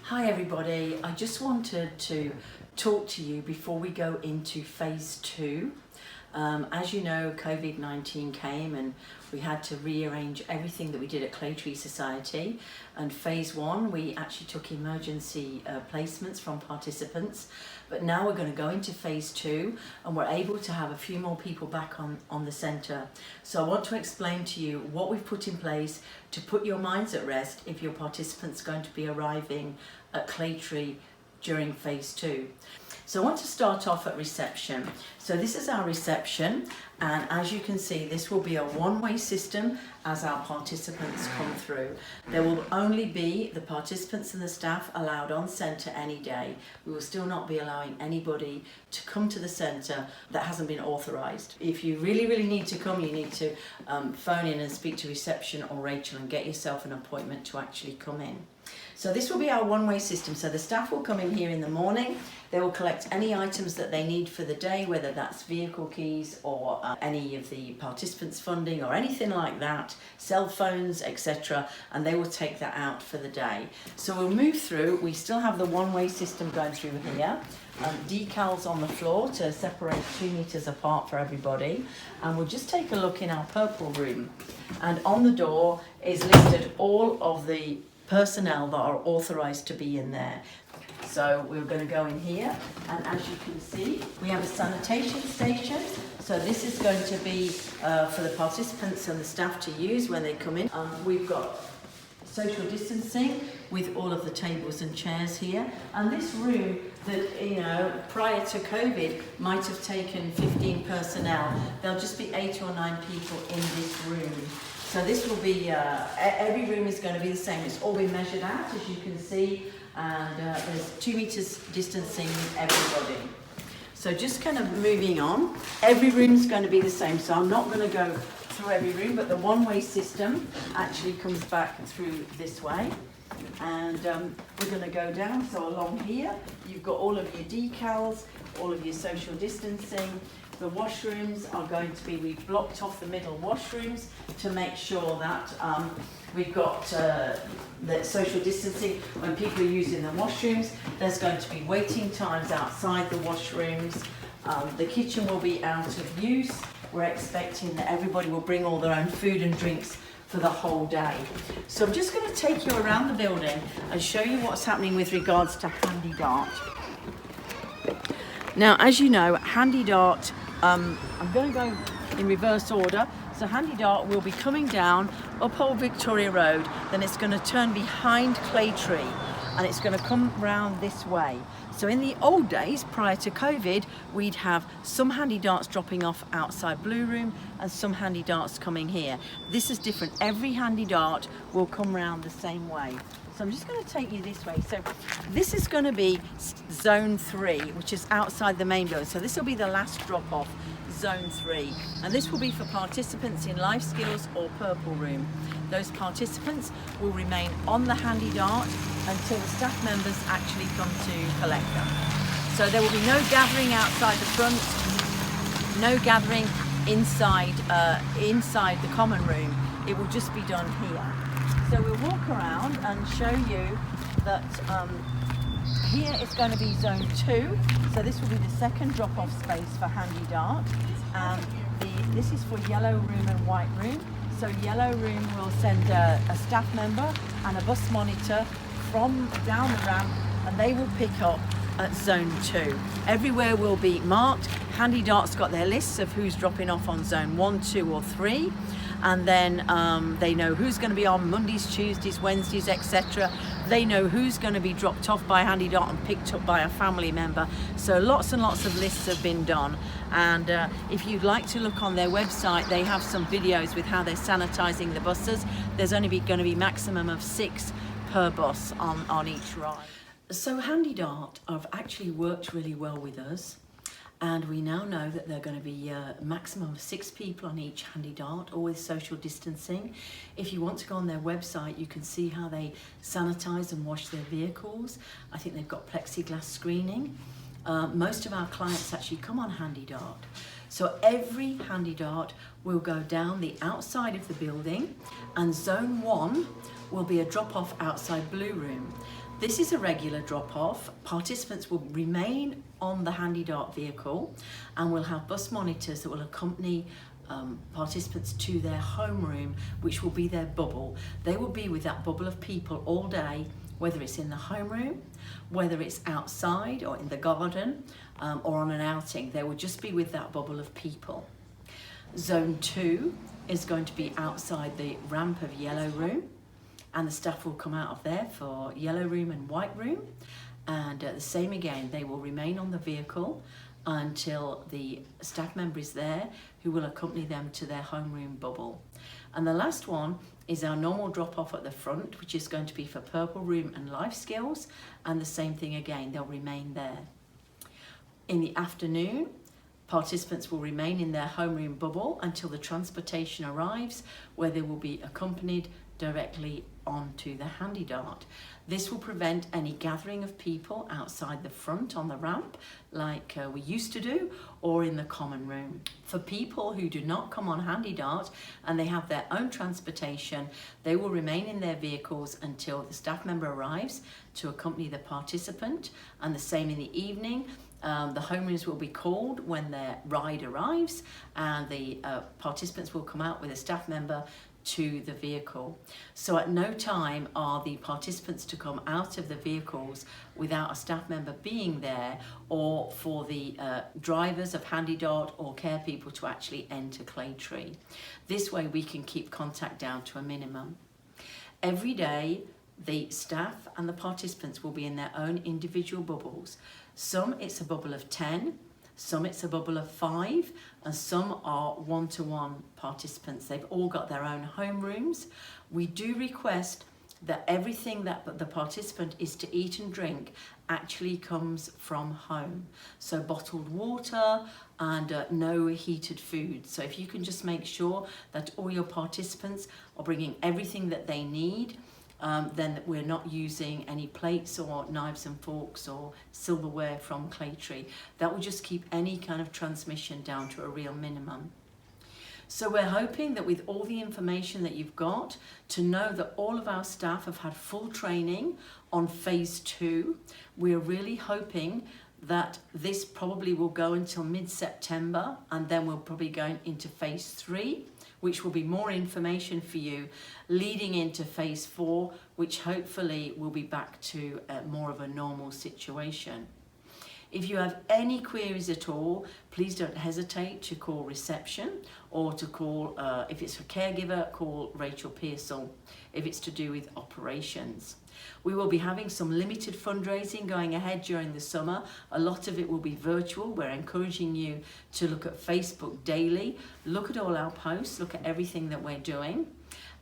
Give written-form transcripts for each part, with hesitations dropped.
Hi everybody, I just wanted to talk to you before we go into phase 2. As you know, COVID-19 came and we had to rearrange everything that we did at Claytree Society, and phase 1 we actually took emergency placements from participants, but now we're going to go into phase 2 and we're able to have a few more people back on the centre. So I want to explain to you what we've put in place to put your minds at rest if your participants are going to be arriving at Claytree during phase 2. So I want to start off at reception. So this is our reception, and as you can see, this will be a one-way system as our participants come through. There will only be the participants and the staff allowed on centre any day. We will still not be allowing anybody to come to the centre that hasn't been authorised. If you really need to come, you need to phone in and speak to reception or Rachel and get yourself an appointment to actually come in. So this will be our one-way system. So the staff will come in here in the morning. They will collect any items that they need for the day, whether that's vehicle keys or any of the participants' funding or anything like that, cell phones, etc. And they will take that out for the day. So we'll move through. We still have the one-way system going through here. Decals on the floor to separate 2 meters apart for everybody. And we'll just take a look in our purple room. And on the door is listed all of the personnel that are authorised to be in there. So we're going to go in here, and as you can see, we have a sanitation station. So this is going to be for the participants and the staff to use when they come in. We've got social distancing with all of the tables and chairs here, and this room that prior to COVID might have taken 15 personnel, there'll just be 8 or 9 people in this room. So this will be, every room is going to be the same. It's all been measured out, as you can see, and there's 2 meters distancing with everybody. So just kind of moving on, every room's going to be the same. So I'm not going to go through every room, but the one-way system actually comes back through this way. And we're going to go down, so along here, you've got all of your decals, all of your social distancing. The washrooms are going to be, we've blocked off the middle washrooms to make sure that we've got the social distancing. When people are using the washrooms, there's going to be waiting times outside the washrooms. The kitchen will be out of use. We're expecting that everybody will bring all their own food and drinks for the whole day. So I'm just going to take you around the building and show you what's happening with regards to Handy Dart. Now, as you know, Handy Dart, I'm going to go in reverse order. So Handy Dart will be coming down up Old Victoria Road, then it's going to turn behind Claytree and it's going to come round this way. So in the old days, prior to COVID, we'd have some Handy Darts dropping off outside Blue Room and some Handy Darts coming here. This is different. Every Handy Dart will come round the same way. So I'm just going to take you this way. So this is going to be zone 3, which is outside the main building. So this will be the last drop off, zone 3. And this will be for participants in Life Skills or Purple Room. Those participants will remain on the Handy Dart until the staff members actually come to collect them. So there will be no gathering outside the front, no gathering inside the common room. It will just be done here. So we'll walk around and show you that here is going to be zone 2. So this will be the second drop-off space for Handy Dart. This is for yellow room and white room. So yellow room will send a staff member and a bus monitor from down the ramp, and they will pick up at zone 2. Everywhere will be marked. Handy Dart's got their lists of who's dropping off on zone 1, 2 or 3. And then they know who's going to be on Mondays, Tuesdays, Wednesdays, etc. They know who's going to be dropped off by Handy Dart and picked up by a family member. So lots and lots of lists have been done. And if you'd like to look on their website, they have some videos with how they're sanitising the buses. There's only going to be maximum of 6 per bus on each ride. So Handy Dart have actually worked really well with us. And we now know that they're going to be a maximum of 6 people on each Handy Dart, all with social distancing. If you want to go on their website, you can see how they sanitise and wash their vehicles. I think they've got plexiglass screening. Most of our clients actually come on Handy Dart. So every Handy Dart will go down the outside of the building, and zone 1 will be a drop-off outside Blue Room. This is a regular drop-off. Participants will remain on the Handy Dart vehicle, and we'll have bus monitors that will accompany participants to their homeroom, which will be their bubble. They will be with that bubble of people all day, whether it's in the homeroom, whether it's outside or in the garden, or on an outing. They will just be with that bubble of people. Zone 2 is going to be outside the ramp of Yellow Room, and the staff will come out of there for Yellow Room and White Room, and the same again, they will remain on the vehicle until the staff member is there who will accompany them to their homeroom bubble. And the last one is our normal drop-off at the front, which is going to be for Purple Room and Life Skills, and the same thing again, they'll remain there. In the afternoon, participants will remain in their homeroom bubble until the transportation arrives, where they will be accompanied directly onto the Handy Dart. This will prevent any gathering of people outside the front on the ramp like we used to do, or in the common room. For people who do not come on Handy Dart and they have their own transportation, they will remain in their vehicles until the staff member arrives to accompany the participant, and the same in the evening. The homerooms will be called when their ride arrives, and the participants will come out with a staff member to the vehicle. So at no time are the participants to come out of the vehicles without a staff member being there, or for the drivers of Handy Dart or care people to actually enter Claytree. This way we can keep contact down to a minimum. Every day the staff and the participants will be in their own individual bubbles. Some it's a bubble of 10, some it's a bubble of 5, and some are one-to-one participants. They've all got their own homerooms. We do request that everything that the participant is to eat and drink actually comes from home. So bottled water and no heated food. So if you can just make sure that all your participants are bringing everything that they need, then we're not using any plates or knives and forks or silverware from Claytree. That will just keep any kind of transmission down to a real minimum. So we're hoping that with all the information that you've got, to know that all of our staff have had full training on phase 2. We're really hoping that this probably will go until mid-September, and then we'll probably go into phase 3, which will be more information for you, leading into phase 4, which hopefully will be back to more of a normal situation. If you have any queries at all, please don't hesitate to call reception, or to call, if it's a caregiver, call Rachel Pearsall, if it's to do with operations. We will be having some limited fundraising going ahead during the summer. A lot of it will be virtual. We're encouraging you to look at Facebook daily, look at all our posts, look at everything that we're doing,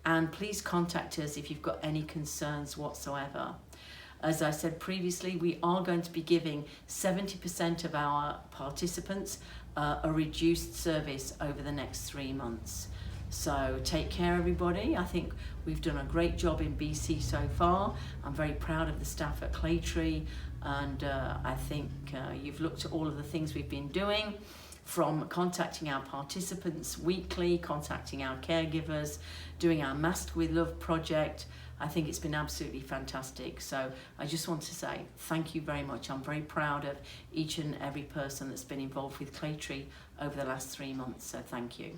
and please contact us if you've got any concerns whatsoever. As I said previously, we are going to be giving 70% of our participants a reduced service over the next 3 months. So take care, everybody. I think we've done a great job in BC so far. I'm very proud of the staff at Claytree, and I think you've looked at all of the things we've been doing, from contacting our participants weekly, contacting our caregivers, doing our Mask with Love project. I think it's been absolutely fantastic. So I just want to say thank you very much. I'm very proud of each and every person that's been involved with Claytree over the last 3 months. So thank you.